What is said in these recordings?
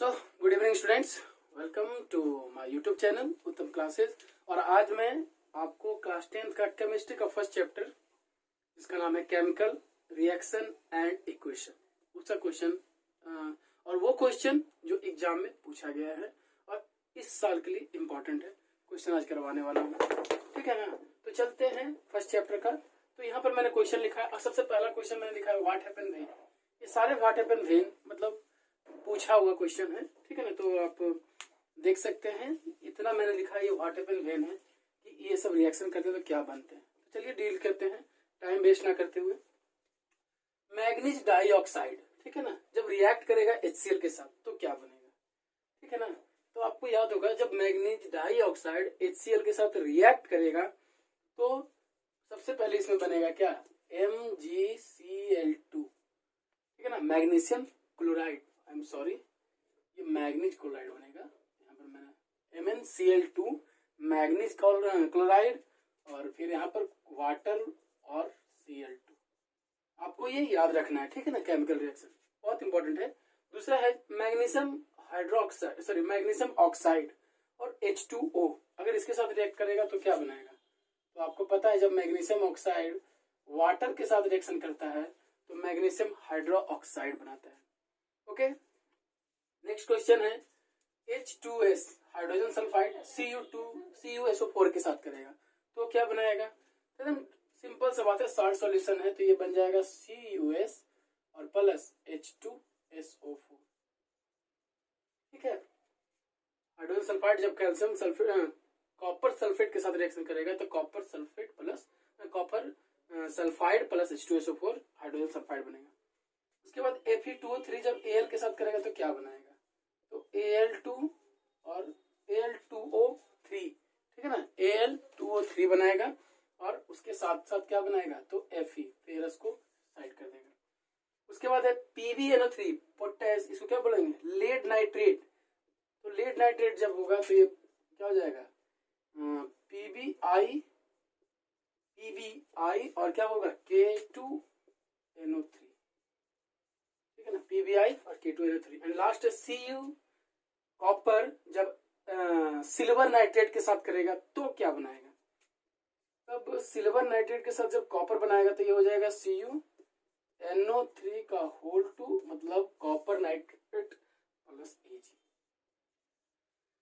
So good evening students, welcome to my YouTube channel Uttam classes. और आज मैं आपको क्लास 10th का केमिस्ट्री का फर्स्ट चैप्टर जिसका नाम है केमिकल रिएक्शन एंड इक्वेशन, उसका क्वेश्चन और वो क्वेश्चन जो एग्जाम में पूछा गया है और इस साल के लिए इम्पोर्टेंट है, क्वेश्चन आज करवाने वाला हूँ। ठीक है ना, तो चलते हैं फर्स्ट चैप्टर का। तो यहाँ पर मैंने क्वेश्चन लिखा है और सबसे पहला क्वेश्चन मैंने लिखा है व्हाट हैपेंड व्हेन। ये सारे व्हाट हैपेंड व्हेन मतलब पूछा हुआ क्वेश्चन है। ठीक है ना, तो आप देख सकते हैं इतना मैंने लिखा है, ये व्हाट हैपेंड व्हेन है कि ये सब रिएक्शन करते हैं तो क्या बनते हैं। तो चलिए डील करते हैं टाइम वेस्ट ना करते हुए। मैग्नीज डाइऑक्साइड, ठीक है ना, जब रिएक्ट करेगा HCl के साथ तो क्या बनेगा। ठीक है ना, तो आपको याद होगा जब मैग्नीज डाइऑक्साइड HCl के साथ रिएक्ट करेगा तो सबसे पहले इसमें बनेगा क्या, MgCl2। ठीक है ना, magnesium chloride, I am sorry, ये मैग्नीज क्लोराइड बनेगा। यहाँ पर मैंने MnCl2 मैग्नीज क्लोराइड और फिर यहाँ पर वाटर और Cl2। आपको ये याद रखना है। ठीक है ना, केमिकल रिएक्शन बहुत इंपॉर्टेंट है। दूसरा है magnesium hydroxide, sorry magnesium oxide और H2O, अगर इसके साथ रिएक्ट करेगा तो क्या बनाएगा। तो आपको पता है जब मैग्नीशियम ऑक्साइड वाटर के साथ रिएक्शन करता है तो मैग्नीशियम हाइड्रो ऑक्साइड बनाता है। ओके, नेक्स्ट क्वेश्चन है H2S हाइड्रोजन सल्फाइड CuSO4 के साथ करेगा तो क्या बनाएगा। एकदम सिंपल सा बात है, सॉल्ट सॉल्यूशन है तो ये बन जाएगा CuS और प्लस H2SO4। ठीक है, हाइड्रोजन सल्फाइड जब कैल्शियम सल्फेट कॉपर सल्फेट के साथ रिएक्शन करेगा तो copper sulphate plus copper sulphide plus H2SO4 hydrogen sulphide बनेगा। उसके बाद Fe2O3 जब Al के साथ करेगा तो क्या बनाएगा, तो Al2 और Al2O3। ठीक है ना, Al2O3 बनाएगा और उसके साथ साथ क्या बनाएगा, तो Fe, फेरस को साइड कर देगा। उसके बाद है PbNO3 पोटेस, इसको क्या बोलेंगे, लेड नाइट्रेट। तो लेड नाइट्रेट जब होगा तो ये क्या हो जाएगा, PbI और क्या होगा K2NO3। ठीक है ना, PbI और K2NO3। एंड लास्ट है Cu कॉपर जब सिल्वर नाइट्रेट के साथ करेगा तो क्या बनाएगा। तब सिल्वर नाइट्रेट के साथ जब कॉपर बनाएगा तो ये हो जाएगा CuNO3 का होल 2 मतलब कॉपर नाइट्रेट प्लस Ag।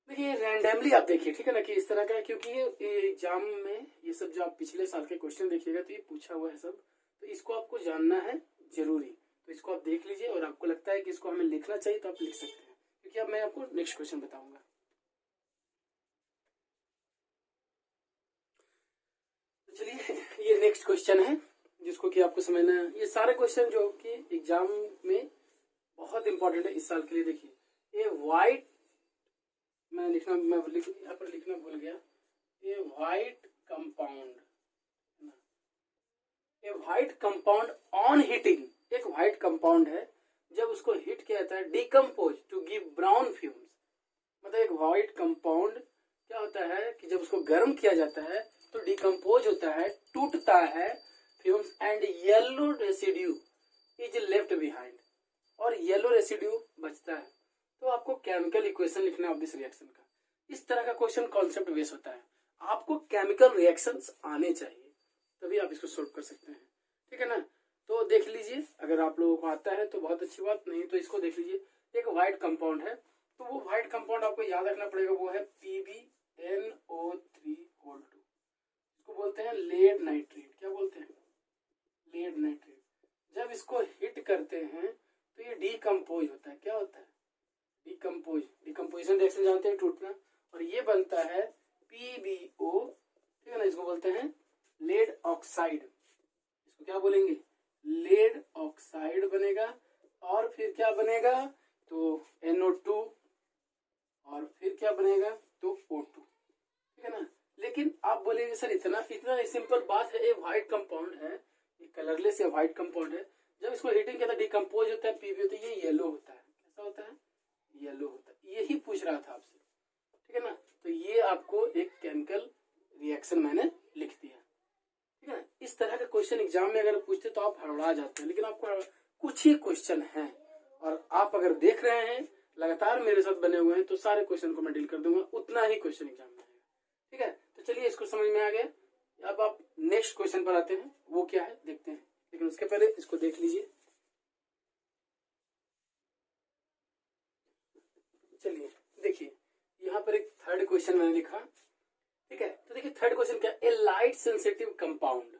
देखिए रैंडमली आप देखिए, ठीक है ना, कि इस तरह का है क्योंकि ये एग्जाम में ये सब जो आप पिछले साल के क्वेश्चन देखिएगा तो ये पूछा हुआ है सब, तो इसको आपको जानना है जरूरी। तो इसको आप देख लीजिए और आपको लगता है कि इसको हमें लिखना चाहिए तो आप लिख सकते हैं, क्योंकि अब मैं आपको नेक्स्ट क्वेश्चन बताऊंगा। तो चलिए ये नेक्स्ट क्वेश्चन है जिसको कि आपको समझना है। ये सारे क्वेश्चन जो कि एग्जाम में बहुत इंपॉर्टेंट है इस साल के लिए। देखिए ये व्हाइट मैं यहाँ पर लिखना भूल गया, ये व्हाइट कंपाउंड ऑन हीटिंग, एक व्हाइट कंपाउंड है जब उसको हीट किया जाता है decompose to give brown fumes. मतलब एक व्हाइट कंपाउंड क्या होता है कि जब उसको गर्म किया जाता है तो डिकम्पोज होता है, टूटता है fumes and yellow residue is left behind, और येलो रेसिड्यू बचता है। तो आपको केमिकल इक्वेशन लिखना है ऑफ दिस रिएक्शन का। इस तरह का क्वेश्चन कॉन्सेप्ट बेस होता है। आपको केमिकल रिएक्शंस आने चाहिए तभी आप इसको सोल्व कर सकते हैं। ठीक है ना, तो देख लीजिए, अगर आप लोगों को आता है तो बहुत अच्छी बात, नहीं तो इसको देख लीजिए। एक व्हाइट कंपाउंड है तो वो व्हाइट कंपाउंड आपको याद रखना पड़ेगा, वो है PbNO3 होल 2। इसको बोलते हैं लेड नाइट्रेट। क्या बोलते हैं, लेड नाइट्रेट। जब इसको हिट करते हैं तो ये डिकम्पोज होता है। क्या होता है, डिकम्पोजिशन रिएक्शन जानते हैं, टूटना, और ये बनता है PbO। ठीक है ना, इसको बोलते हैं लेड ऑक्साइड। इसको क्या बोलेंगे, लेड ऑक्साइड बनेगा। और फिर क्या बनेगा, तो NO2 और फिर क्या बनेगा, तो O2। ठीक है ना, लेकिन आप बोलेंगे सर इतना सिंपल बात है, ये व्हाइट कंपाउंड है, ये कलरलेस या व्हाइट कंपाउंड है, जब इसको हीटिंग किया था डिकम्पोज होता है PbO, तो ये येलो होता है। कैसा होता है, येलो होता है। यही पूछ रहा था आपसे। ठीक है ना, तो ये आपको एक केमिकल रिएक्शन मैंने लिख दिया। ठीक है ना, इस तरह का क्वेश्चन एग्जाम में अगर पूछते तो आप हड़बड़ा जाते हैं, लेकिन आपको कुछ ही क्वेश्चन हैं और आप अगर देख रहे हैं लगातार मेरे साथ बने हुए हैं तो सारे क्वेश्चन को मैं डील कर दूंगा, उतना ही क्वेश्चन एग्जाम में आएगा। ठीक है, तो चलिए इसको समझ में आ गया। अब आप नेक्स्ट क्वेश्चन पर आते हैं, वो क्या है देखते हैं, लेकिन उसके पहले इसको देख लीजिए। चलिए देखिए, यहाँ पर एक थर्ड क्वेश्चन मैंने लिखा। ठीक है, तो देखिए थर्ड क्वेश्चन क्या, ए लाइट सेंसिटिव कंपाउंड,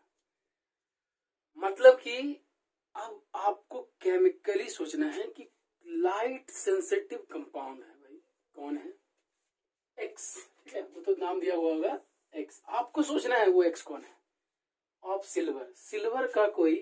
मतलब कि अब आपको केमिकली सोचना है कि लाइट सेंसिटिव कंपाउंड है भाई, कौन है, एक्स। ठीक है, वो तो नाम दिया हुआ होगा एक्स, आपको सोचना है वो एक्स कौन है। ऑफ सिल्वर, सिल्वर का कोई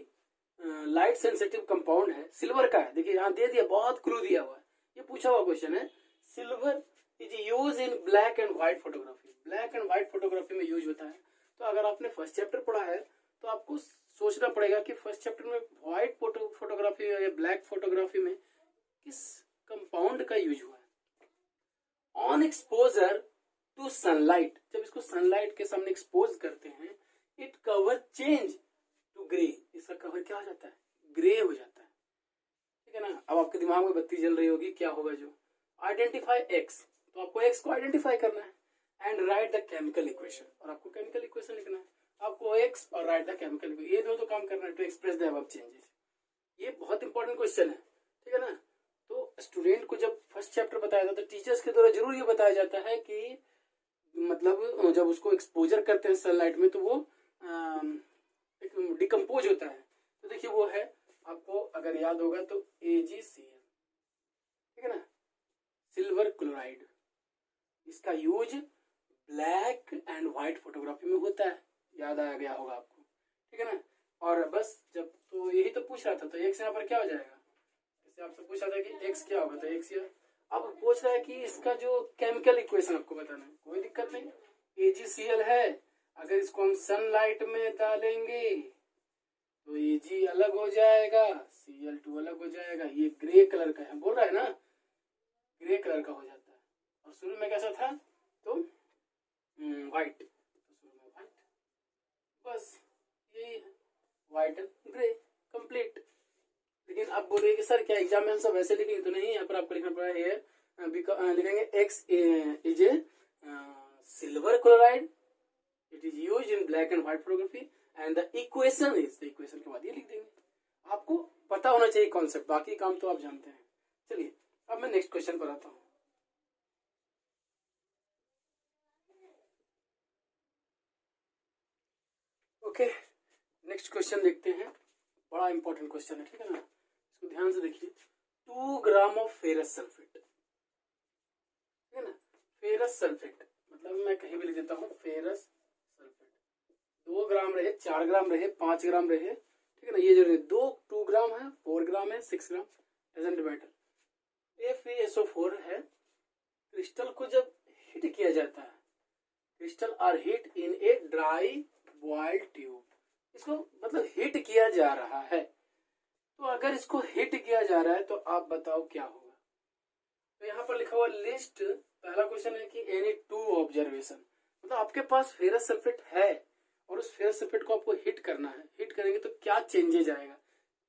लाइट सेंसिटिव कंपाउंड है, सिल्वर का है। देखिए यहाँ दे दिया, बहुत क्लू दिया हुआ है, ये पूछा हुआ क्वेश्चन है। Silver is use in black and white photography, black and white photography में यूज होता है। तो अगर आपने फर्स्ट चैप्टर पढ़ा है तो आपको सोचना पड़ेगा कि फर्स्ट चैप्टर में व्हाइट फोटोग्राफी या ब्लैक फोटोग्राफी में किस कंपाउंड का यूज हुआ है। ऑन एक्सपोजर टू सनलाइट, जब इसको सनलाइट के सामने एक्सपोज करते हैं, it colour change to grey, इसका कवर क्या हो जाता है, ग्रे हो जाता है। ठीक है ना, अब आपके दिमाग में बत्ती जल रही होगी, क्या होगा जो, आइडेंटिफाई एक्स, तो आपको एक्स को आइडेंटिफाई करना है and right the chemical equation, और आपको केमिकल इक्वेशन लिखना है, आपको एक्स और राइट द केमिकल इक्वेशन, ये दो तो काम करना है to express the above changes. ये बहुत इंपॉर्टेंट क्वेश्चन है। ठीक है ना, तो स्टूडेंट को जब फर्स्ट चैप्टर बताया जाता है, टीचर्स के द्वारा जरूर ये बताया जाता है कि मतलब जब उसको एक्सपोजर करते हैं सनलाइट में तो वो डिकम्पोज होता है। तो देखिए वो है, आपको अगर याद होगा तो AgCl, ठीक है ना, सिल्वर क्लोराइड, इसका use black and white photography में होता है, याद आ गया होगा आपको। ठीक है ना, और बस जब तो यही तो पूछ रहा था, तो एक्स यहाँ पर क्या हो जाएगा, जैसे आपसे पूछा था कि एक्स क्या होगा, तो एक्स यहाँ अब पूछ रहा है कि इसका जो केमिकल इक्वेशन आपको बताना है, कोई दिक्कत नहीं, AgCl है, अगर इसको हम सनलाइट में डालेंगे तो Ag अलग हो जाएगा, Cl2 अलग हो जाएगा, ये ग्रे कलर का है, बोल रहा है ना, ग्रे कलर का हो जाता है। और शुरू में कैसा था, तो व्हाइट, तो शुरू में व्हाइट, बस यही है, व्हाइट एंड ग्रे, कंप्लीट। लेकिन अब बोलिए कि सर क्या एग्जाम में हम सब ऐसे लिखेंगे, तो नहीं, यहाँ पर आपको लिखना पड़ा है, लिखेंगे x is a silver chloride, it is use in black and white photography and the equation is, the equation के बाद ये लिख देंगे। आपको पता होना चाहिए कॉन्सेप्ट, बाकी काम तो आप जानते हैं। चलिए अब मैं नेक्स्ट क्वेश्चन पर आता हूँ। ओके, नेक्स्ट क्वेश्चन देखते हैं, बड़ा इंपॉर्टेंट क्वेश्चन है। ठीक है ना, इसको ध्यान से देखिए। 2 ग्राम ऑफ फेरस सल्फेट, ठीक है ना, फेरस सल्फेट मतलब मैं कहीं भी लिख देता हूँ फेरस सल्फेट, 2 ग्राम रहे, 4 ग्राम रहे, 5 ग्राम रहे, ठीक है ना, ये जो रहे 2 ग्राम है, 4 ग्राम है, 6 ग्राम, डजंट मैटर। FeSO4 है, क्रिस्टल को जब हिट किया जाता है, crystal are heat in a dry boiled tube, इसको मतलब हिट किया जा रहा है। तो अगर इसको हिट किया जा रहा है तो आप बताओ क्या होगा। तो यहाँ पर लिखा हुआ लिस्ट, पहला क्वेश्चन है कि एनी 2 ऑब्जर्वेशन, मतलब आपके पास फेरस सल्फेट है और उस फेरस सल्फेट को आपको हिट करना है, हिट करेंगे तो क्या चेंजेज आएगा,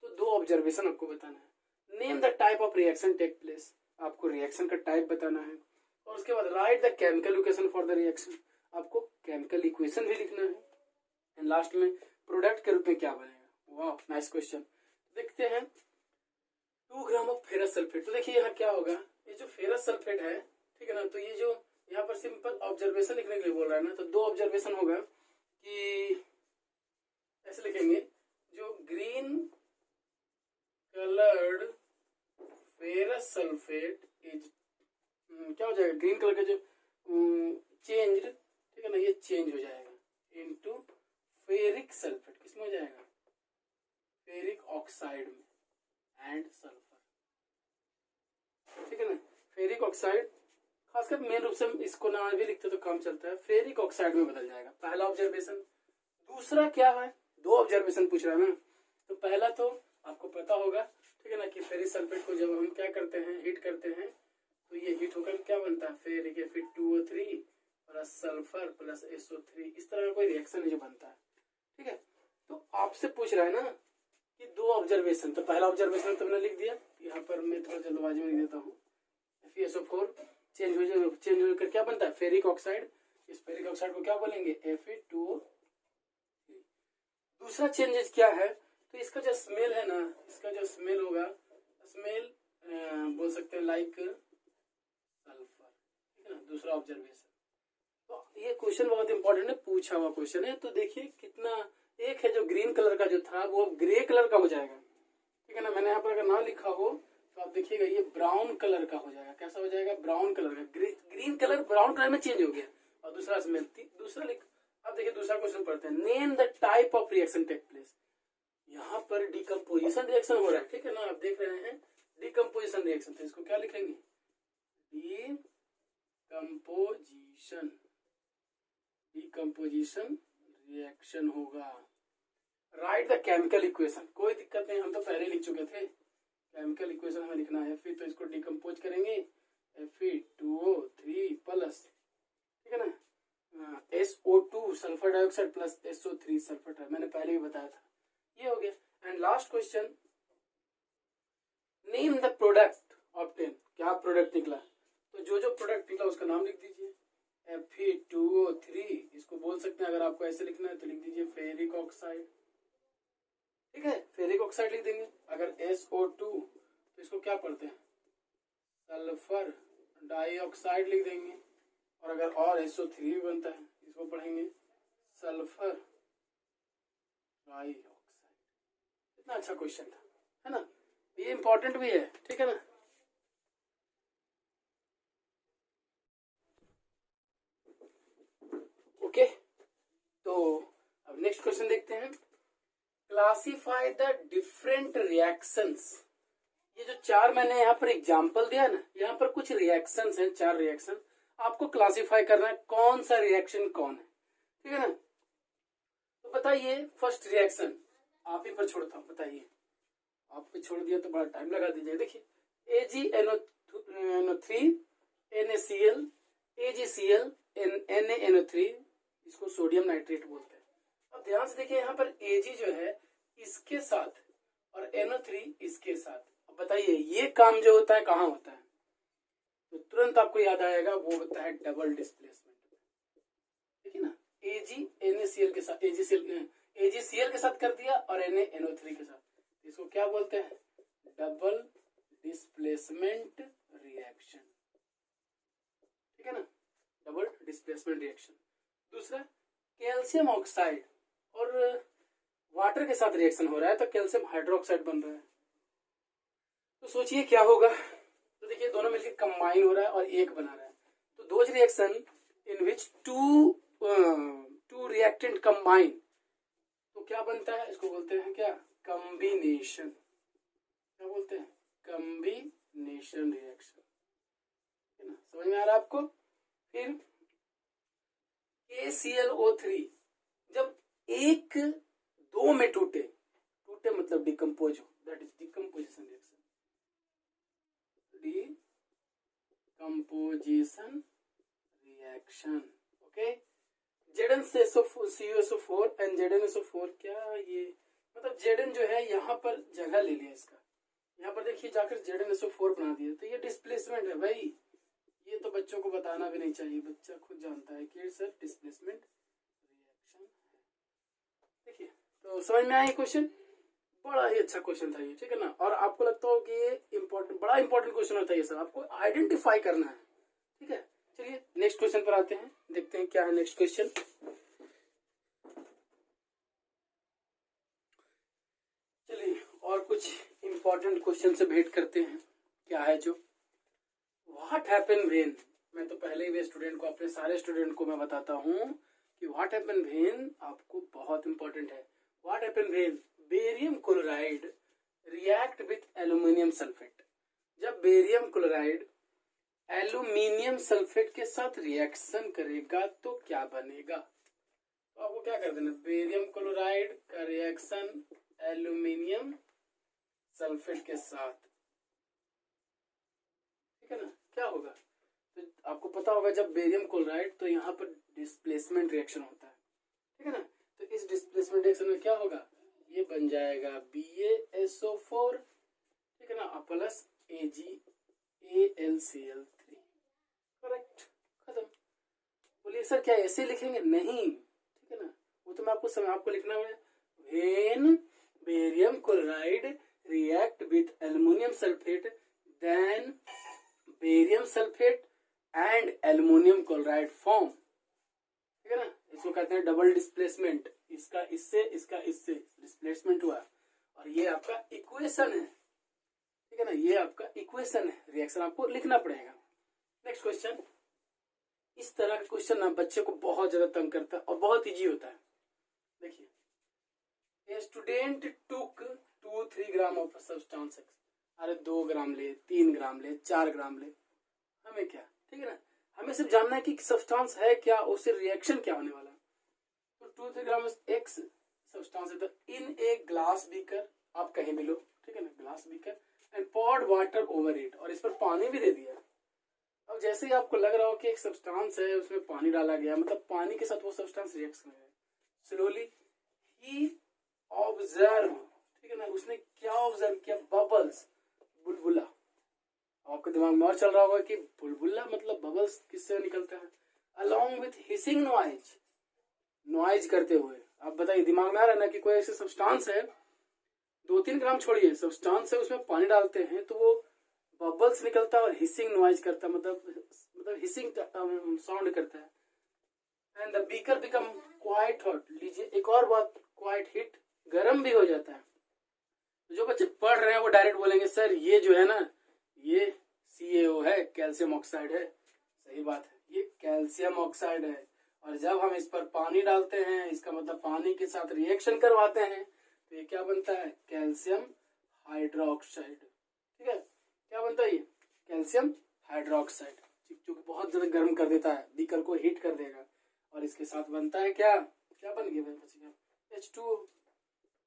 तो 2 ऑब्जर्वेशन आपको बताना है। Name the type of reaction take place, आपको रिएक्शन का टाइप बताना है, और उसके बाद write the chemical equation for the reaction, आपको केमिकल इक्वेशन भी लिखना है, एंड लास्ट में प्रोडक्ट के रूप में क्या बनेगा। वाह, नाइस क्वेश्चन। देखते हैं 2 ग्राम ऑफ फेरस सल्फेट, तो देखिए यहाँ क्या होगा, ये जो फेरस सल्फेट है, ठीक है ना, तो ये जो यहाँ पर सिंपल ऑब्जर्वेशन लिखने के लिए बोल रहा है ना, तो 2 ऑब्जर्वेशन होगा कि ऐसे लिखेंगे, जो green coloured ferrous sulphate is, क्या हो जाएगा, ग्रीन कलर का जो चेंज, ठीक है ना, ये चेंज हो जाएगा इनटू फेरिक सल्फेट, किसमें हो जाएगा, फेरिक ऑक्साइड में एंड सल्फर, ठीक है ना, फेरिक ऑक्साइड, खासकर मेन रूप से इसको ना भी लिखते तो काम चलता है, फेरिक ऑक्साइड में बदल जाएगा, पहला ऑब्जर्वेशन। दूसरा क्या है, 2 ऑब्जर्वेशन पूछ रहा है ना, तो पहला तो आपको पता होगा, ठीक है ना, कि फेरिक सल्फेट को जब हम क्या करते हैं, हिट करते हैं, तो ये हिट होकर क्या बनता है, फेरिक फिर 2O3 plus sulphur plus SO3, इस तरह का कोई रिएक्शन है जो बनता है। ठीक है, तो आपसे पूछ रहा है ना कि 2 ऑब्जर्वेशन, तो पहला ऑब्जर्वेशन तो मैंने लिख दिया, यहाँ पर मैं थोड़ा जल्दबाजी में लिख देता हूँ, FeSO4 चेंज होकर क्या बनता है, फेरिक ऑक्साइड। इस फेरिक ऑक्साइड को क्या बोलेंगे, Fe2O3। दूसरा चेंजेस क्या है, तो इसका जो स्मेल है ना, इसका जो स्मेल होगा, स्मेल बोल सकते हैं लाइक सल्फर, ठीक है ना। दूसरा ऑब्जर्वेशन, तो ये क्वेश्चन बहुत इंपॉर्टेंट है, पूछा हुआ क्वेश्चन है। तो देखिए कितना, एक है जो ग्रीन कलर का जो था वो ग्रे कलर का हो जाएगा, ठीक है ना। मैंने यहाँ पर अगर ना लिखा हो तो आप देखिएगा ये ब्राउन कलर का हो जाएगा। कैसा हो जाएगा, ब्राउन कलर का। ग्रीन कलर ब्राउन कलर में चेंज हो गया। और दूसरा स्मेल, दूसरा लिख। अब देखिए दूसरा क्वेश्चन पढ़ते हैं, name the type of reaction take place. यहाँ पर डिकम्पोजिशन रिएक्शन हो रहा है, ठीक है ना। आप देख रहे हैं डिकम्पोजिशन रिएक्शन, तो इसको क्या लिखेंगे, डिकम्पोजिशन रिएक्शन होगा। राइट द केमिकल इक्वेशन, कोई दिक्कत नहीं, हम तो पहले लिख चुके थे। केमिकल इक्वेशन हमें लिखना है, फिर तो इसको डिकम्पोज करेंगे, Fe2O3 प्लस, ठीक है ना, SO2 sulphur dioxide plus SO3 sulphur dioxide, मैंने पहले भी बताया था। ये हो गया। And last question, name the product obtain. क्या प्रोडक्ट निकला, तो जो प्रोडक्ट निकला उसका नाम लिख दीजिए। Fe2O3, इसको बोल सकते हैं, अगर आपको ऐसे लिखना है तो लिख दीजिए फेरिक ऑक्साइड, ठीक है, फेरिक ऑक्साइड लिख देंगे। अगर SO2 तो इसको क्या पढ़ते हैं, सल्फर डाइऑक्साइड लिख देंगे। और अगर और SO3 भी बनता है, इसको पढ़ेंगे सल्फर डाइऑक्साइड। कितना अच्छा क्वेश्चन था, है ना। ये इंपॉर्टेंट भी है, ठीक है ना। ओके, तो अब नेक्स्ट क्वेश्चन देखते हैं। Classify the different reactions. ये जो चार मैंने यहाँ पर एग्जाम्पल दिया ना, यहाँ पर कुछ रिएक्शंस हैं, 4 रिएक्शन। आपको क्लासिफाई करना है कौन सा रिएक्शन कौन है, ठीक है ना। तो बताइए फर्स्ट रिएक्शन, आप ही पर छोड़ता हूँ, बताइए। आप पे छोड़ दिया तो बड़ा टाइम लगा दीजिए। देखिए AgNO3 NaCl AgCl NaNO3, इसको सोडियम नाइट्रेट बोलते हैं। अब ध्यान से देखिए, यहाँ पर Ag जो है इसके साथ और NO3 इसके साथ। अब बताइए ये काम जो होता है कहाँ होता है, तो तुरंत आपको याद आएगा वो होता है डबल डिस्प्लेसमेंट, देखिए ना। AgNaCl के साथ AgCl के साथ कर दिया और NaNO3 के साथ, इसको क्या बोलते हैं, डबल डिस्प्लेसमेंट रिएक्शन, ठीक है ना, डबल डिस्प्लेसमेंट रिएक्शन। दूसरा कैल्शियम ऑक्साइड और वाटर के साथ रिएक्शन हो रहा है, तो कैल्शियम हाइड्रोक्साइड बन रहा है। तो सोचिए क्या होगा, तो देखिए दोनों मिलकर कंबाइन हो रहा है और एक बना रहा है। तो those reaction in which two reactant combine, तो क्या बनता है, इसको बोलते हैं क्या, कॉम्बिनेशन। क्या बोलते हैं, कॉम्बिनेशन रिएक्शन, है ना। समझ में आ रहा है आपको। फिर KClO3 जब 1 2 में टूटे मतलब डिकम्पोज हो, that is decomposition reaction, decomposition reaction. Okay, ZnCuSO4 and ZnSO4, क्या ये मतलब Zn जो है यहाँ पर जगह ले लिया इसका, यहाँ पर देखिए जाकर ZnSO4 बना दिया, तो ये डिस्प्लेसमेंट है भाई। ये तो बच्चों को बताना भी नहीं चाहिए, बच्चा खुद जानता है कि सर डिस्प्लेसमेंट रिएक्शन है। देखिए तो समझ में आया क्वेश्चन, बड़ा ही अच्छा क्वेश्चन था ये, ठीक है ना। और आपको लगता हो कि ये इंपॉर्टेंट, बड़ा इंपॉर्टेंट क्वेश्चन होता है ये सर, आपको आइडेंटिफाई करना है, ठीक है। चलिए नेक्स्ट क्वेश्चन पर आते हैं, देखते हैं क्या है नेक्स्ट क्वेश्चन। चलिए और कुछ इंपॉर्टेंट क्वेश्चन से भेंट करते हैं, क्या है जो व्हाट हैपन व्हेन। मैं तो पहले ही वे स्टूडेंट को, अपने सारे स्टूडेंट को मैं बताता हूँ कि व्हाट हैपन व्हेन आपको बहुत इंपॉर्टेंट है। What happen when barium chloride react with aluminium sulphate. जब बेरियम क्लोराइड एल्यूमिनियम सल्फेट के साथ रिएक्शन करेगा तो क्या बनेगा, तो आपको क्या कर देना, बेरियम क्लोराइड का रिएक्शन एल्यूमिनियम सल्फेट के साथ, ठीक है ना, क्या होगा। तो आपको पता होगा जब बेरियम क्लोराइड, तो यहाँ पर डिस्प्लेसमेंट रिएक्शन होता है, ठीक है ना। तो इस डिस्प्लेसमेंट रिएक्शन में क्या होगा, ये बन जाएगा BaSO4, ठीक है ना, प्लस AlCl3। करेक्ट, खत्म। बोलिए सर क्या ऐसे लिखेंगे? नहीं, ठीक है ना, वो तो मैं आपको समय आपको लिखना है। When barium chloride react with aluminium sulphate then barium sulphate and aluminium chloride form, ठीक है ना, इसको कहते हैं डबल डिस्प्लेसमेंट। इसका इससे डिस्प्लेसमेंट हुआ और ये आपका इक्वेशन है, ठीक है ना, ये आपका इक्वेशन है। रिएक्शन आपको लिखना पड़ेगा। नेक्स्ट क्वेश्चन, इस तरह का क्वेश्चन ना बच्चे को बहुत ज्यादा तंग करता है और बहुत इजी होता है। देखिए, a student took 2-3 gram of substance x. अरे 2 ग्राम ले, 3 ग्राम ले, 4 ग्राम ले, हमें क्या, ठीक है ना, हमें सिर्फ जानना है कि सब्सटेंस है क्या, उससे रिएक्शन क्या होने वाला है। तो 2-3 ग्राम एक्स सब्सटेंस है, तो इन ए ग्लास बीकर, आप कहीं भी लो, ठीक है ना, glass beaker and poured water over it, और इस पर पानी भी दे दिया। अब जैसे ही आपको लग रहा हो कि एक सब्सटेंस है, उसमें पानी डाला गया, मतलब पानी के साथ वो सब्सटेंस रिएक्ट करेगा। स्लोली ही ऑब्जर्व, ठीक है ना, उसने क्या ऑब्जर्व किया? बबल्स, बुलबुला। आपके दिमाग में और चल रहा होगा कि बुलबुला मतलब बबल्स किससे निकलता है? Along with hissing noise, noise करते हुए। आप बताइए, दिमाग में आ रहा है ना कि कोई ऐसे सब्सटेंस है, 2-3 ग्राम छोड़िए, सब्सटेंस है, उसमें पानी डालते हैं तो वो बबल्स निकलता है और हिसिंग नॉइज करता है, मतलब हिसिंग साउंड करता है। And the beaker become quite hot. लीजिए एक और बात, क्वाइट हिट, गर्म भी हो जाता है। जो बच्चे पढ़ रहे हैं वो डायरेक्ट बोलेंगे सर ये जो है ना, ये CaO है, कैल्शियम ऑक्साइड है। सही बात है, ये कैल्शियम ऑक्साइड है, और जब हम इस पर पानी डालते हैं, इसका मतलब पानी के साथ रिएक्शन करवाते हैं, तो ये क्या बनता है? कैल्शियम हाइड्रोक्साइड, ठीक है। क्या बनता है ये? कैल्शियम हाइड्रोक्साइड, जो कि बहुत ज्यादा गर्म कर देता है, बीकर को हीट कर देगा, और इसके साथ बनता है क्या, क्या बन गया बच्चे? H2O,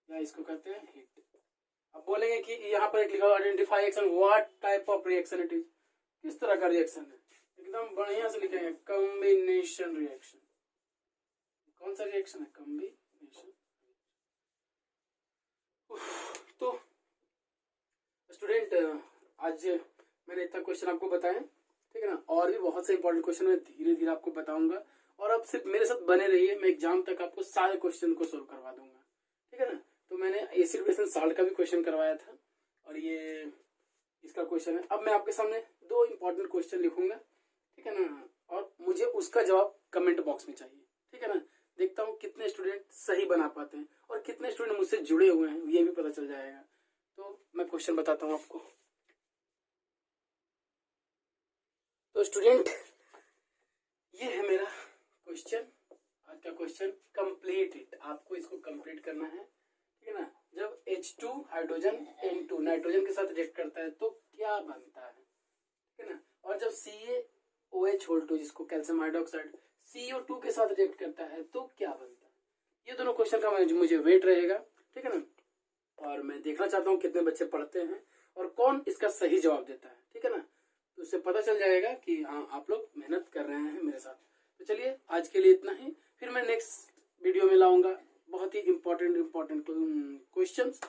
या इसको कहते हैं हीट। अब बोलेंगे कि यहाँ पर एक लिखा हुआ identify action, what type of reaction it is, किस तरह का रिएक्शन है? एकदम बढ़िया से लिखेंगे, कॉम्बिनेशन रिएक्शन। कौन सा रिएक्शन है? कॉम्बिनेशन। तो स्टूडेंट, आज मैंने इतना क्वेश्चन आपको बताया, ठीक है ना, और भी बहुत से इंपॉर्टेंट क्वेश्चन मैं धीरे धीरे आपको बताऊंगा, और अब सिर्फ मेरे साथ बने रहिए, मैं एग्जाम तक आपको सारे क्वेश्चन को सोल्व करवा दूंगा, ठीक है ना। तो मैंने एसिड बेस एंड साल्ट का भी क्वेश्चन करवाया था, और ये इसका क्वेश्चन है। अब मैं आपके सामने 2 इंपॉर्टेंट क्वेश्चन लिखूंगा, ठीक है ना, और मुझे उसका जवाब कमेंट बॉक्स में चाहिए, ठीक है ना। देखता हूँ कितने स्टूडेंट सही बना पाते हैं और कितने स्टूडेंट मुझसे जुड़े हुए हैं, ये भी पता चल जाएगा। तो मैं क्वेश्चन बताता हूँ आपको। तो स्टूडेंट, ये है मेरा क्वेश्चन, आज का क्वेश्चन। कंप्लीट इट, आपको इसको कंप्लीट करना है, ठीक है ना। जब H2 हाइड्रोजन N2 नाइट्रोजन के साथ रिएक्ट करता है तो क्या बनता है, ठीक है ना। और जब CaOH2 जिसको कैल्शियम हाइड्रोक्साइड CO2 के साथ रिएक्ट करता है तो क्या बनता है? ये दोनों क्वेश्चन का मुझे वेट रहेगा, ठीक है ना। और मैं देखना चाहता हूँ कितने बच्चे पढ़ते हैं और कौन इसका सही जवाब देता है, ठीक है ना। तो उससे पता चल जाएगा कि हाँ आप लोग मेहनत कर रहे हैं मेरे साथ। तो चलिए आज के लिए इतना ही, फिर मैं नेक्स्ट वीडियो में लाऊंगा बहुत ही इम्पोर्टेंट क्वेश्चंस,